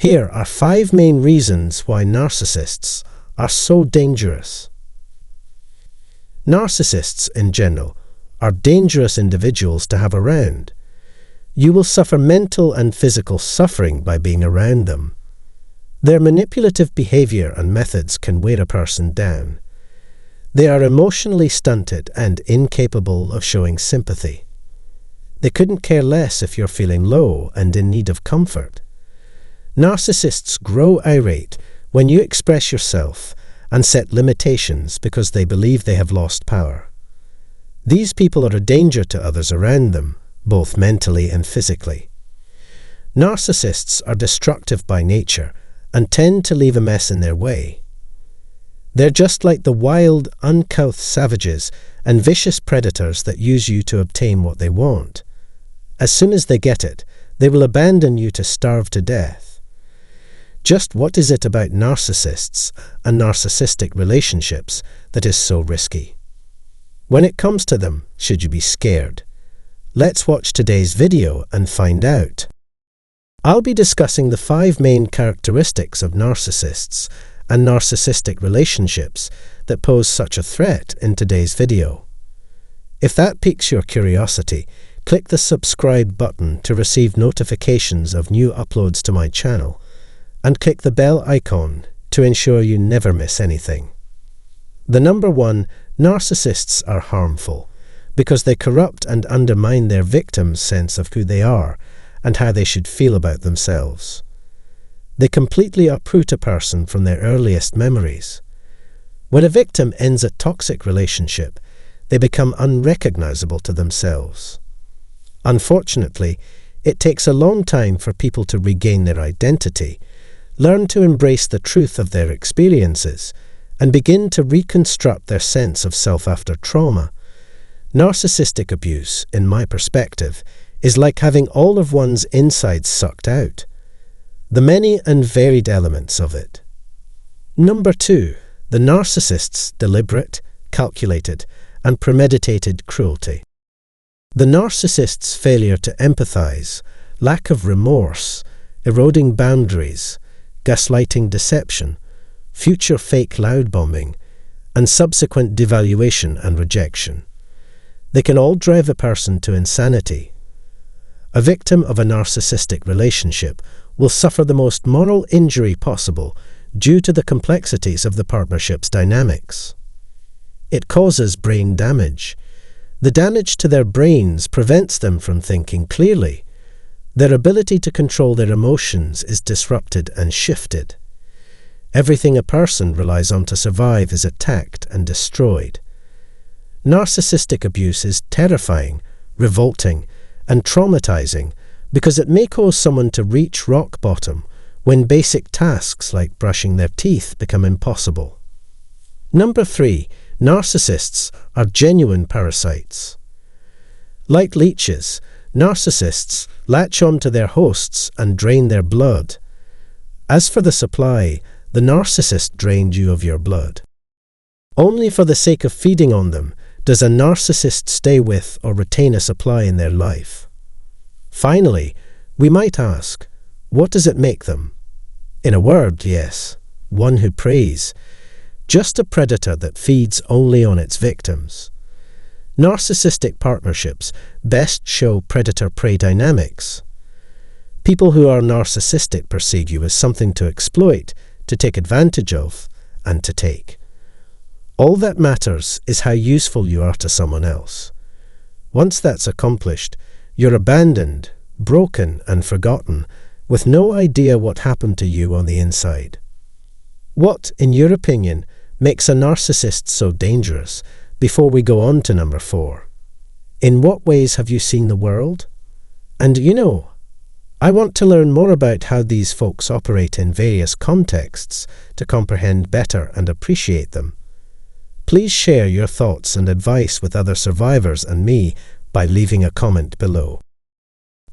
Here are 5 main reasons why narcissists are so dangerous. Narcissists, in general, are dangerous individuals to have around. You will suffer mental and physical suffering by being around them. Their manipulative behavior and methods can wear a person down. They are emotionally stunted and incapable of showing sympathy. They couldn't care less if you're feeling low and in need of comfort. Narcissists grow irate when you express yourself and set limitations because they believe they have lost power. These people are a danger to others around them, both mentally and physically. Narcissists are destructive by nature and tend to leave a mess in their way. They're just like the wild, uncouth savages and vicious predators that use you to obtain what they want. As soon as they get it, they will abandon you to starve to death. Just what is it about narcissists and narcissistic relationships that is so risky? When it comes to them, should you be scared? Let's watch today's video and find out. I'll be discussing the 5 main characteristics of narcissists and narcissistic relationships that pose such a threat in today's video. If that piques your curiosity, click the subscribe button to receive notifications of new uploads to my channel, and click the bell icon to ensure you never miss anything. The number 1, narcissists are harmful because they corrupt and undermine their victims' sense of who they are and how they should feel about themselves. They completely uproot a person from their earliest memories. When a victim ends a toxic relationship, they become unrecognizable to themselves. Unfortunately, it takes a long time for people to regain their identity, learn to embrace the truth of their experiences, and begin to reconstruct their sense of self after trauma. Narcissistic abuse, in my perspective, is like having all of one's insides sucked out. The many and varied elements of it. Number 2, the narcissist's deliberate, calculated, and premeditated cruelty. The narcissist's failure to empathize, lack of remorse, eroding boundaries, gaslighting deception, future fake loud bombing, and subsequent devaluation and rejection. They can all drive a person to insanity. A victim of a narcissistic relationship will suffer the most moral injury possible due to the complexities of the partnership's dynamics. It causes brain damage. The damage to their brains prevents them from thinking clearly. Their ability to control their emotions is disrupted and shifted. Everything a person relies on to survive is attacked and destroyed. Narcissistic abuse is terrifying, revolting, and traumatizing because it may cause someone to reach rock bottom when basic tasks like brushing their teeth become impossible. Number 3, narcissists are genuine parasites. Like leeches, narcissists latch on to their hosts and drain their blood. As for the supply, the narcissist drained you of your blood. Only for the sake of feeding on them does a narcissist stay with or retain a supply in their life. Finally, we might ask, what does it make them? In a word, yes, one who preys. Just a predator that feeds only on its victims. Narcissistic partnerships best show predator-prey dynamics. People who are narcissistic perceive you as something to exploit, to take advantage of, and to take. All that matters is how useful you are to someone else. Once that's accomplished, you're abandoned, broken, and forgotten, with no idea what happened to you on the inside. What, in your opinion, makes a narcissist so dangerous, before we go on to number 4? In what ways have you seen the world? And I want to learn more about how these folks operate in various contexts to comprehend better and appreciate them. Please share your thoughts and advice with other survivors and me by leaving a comment below.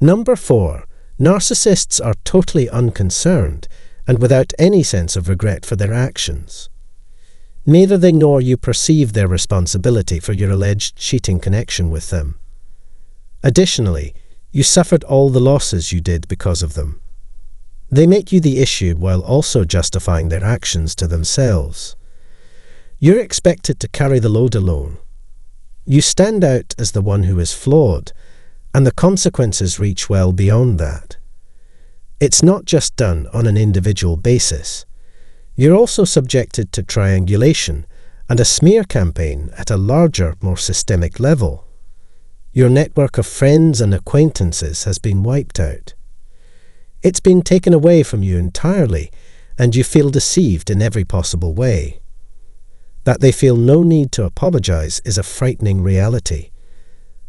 Number 4. Narcissists are totally unconcerned and without any sense of regret for their actions. Neither they nor you perceive their responsibility for your alleged cheating connection with them. Additionally, you suffered all the losses you did because of them. They make you the issue while also justifying their actions to themselves. You're expected to carry the load alone. You stand out as the one who is flawed, and the consequences reach well beyond that. It's not just done on an individual basis. You're also subjected to triangulation and a smear campaign at a larger, more systemic level. Your network of friends and acquaintances has been wiped out. It's been taken away from you entirely, and you feel deceived in every possible way. That they feel no need to apologize is a frightening reality.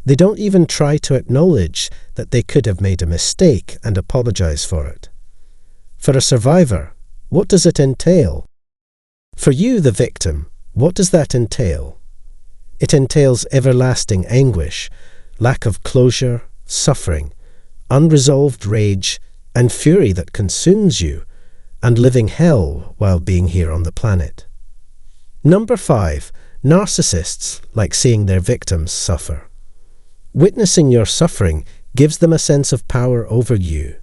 They don't even try to acknowledge that they could have made a mistake and apologize for it. For a survivor, what does it entail? For you, the victim, what does that entail? It entails everlasting anguish, lack of closure, suffering, unresolved rage, and fury that consumes you, and living hell while being here on the planet. Number 5. Narcissists like seeing their victims suffer. Witnessing your suffering gives them a sense of power over you.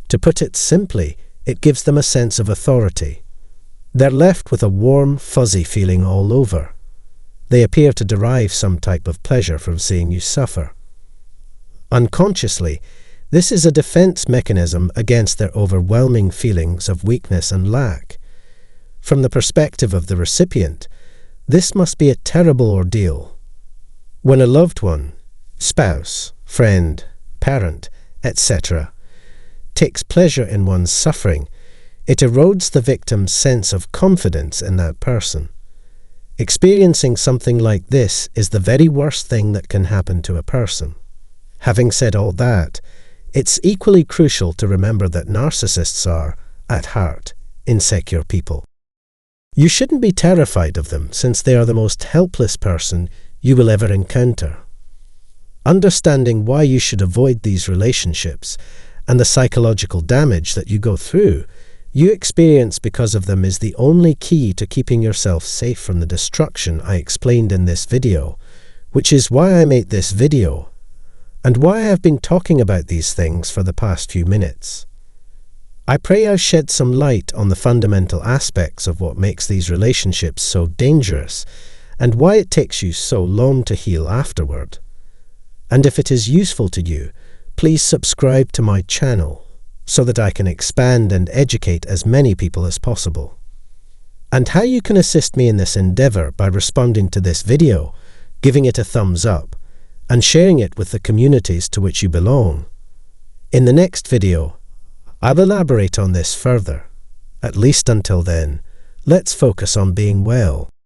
To put it simply, it gives them a sense of authority. They're left with a warm, fuzzy feeling all over. They appear to derive some type of pleasure from seeing you suffer. Unconsciously, this is a defense mechanism against their overwhelming feelings of weakness and lack. From the perspective of the recipient, this must be a terrible ordeal. When a loved one, spouse, friend, parent, etc., takes pleasure in one's suffering, it erodes the victim's sense of confidence in that person. Experiencing something like this is the very worst thing that can happen to a person. Having said all that, it's equally crucial to remember that narcissists are, at heart, insecure people. You shouldn't be terrified of them, since they are the most helpless person you will ever encounter. Understanding why you should avoid these relationships and the psychological damage that you go through, you experience because of them is the only key to keeping yourself safe from the destruction I explained in this video, which is why I made this video and why I have been talking about these things for the past few minutes. I pray I've shed some light on the fundamental aspects of what makes these relationships so dangerous and why it takes you so long to heal afterward. And if it is useful to you, please subscribe to my channel so that I can expand and educate as many people as possible. And how you can assist me in this endeavor by responding to this video, giving it a thumbs up, and sharing it with the communities to which you belong. In the next video, I'll elaborate on this further. At least until then, let's focus on being well.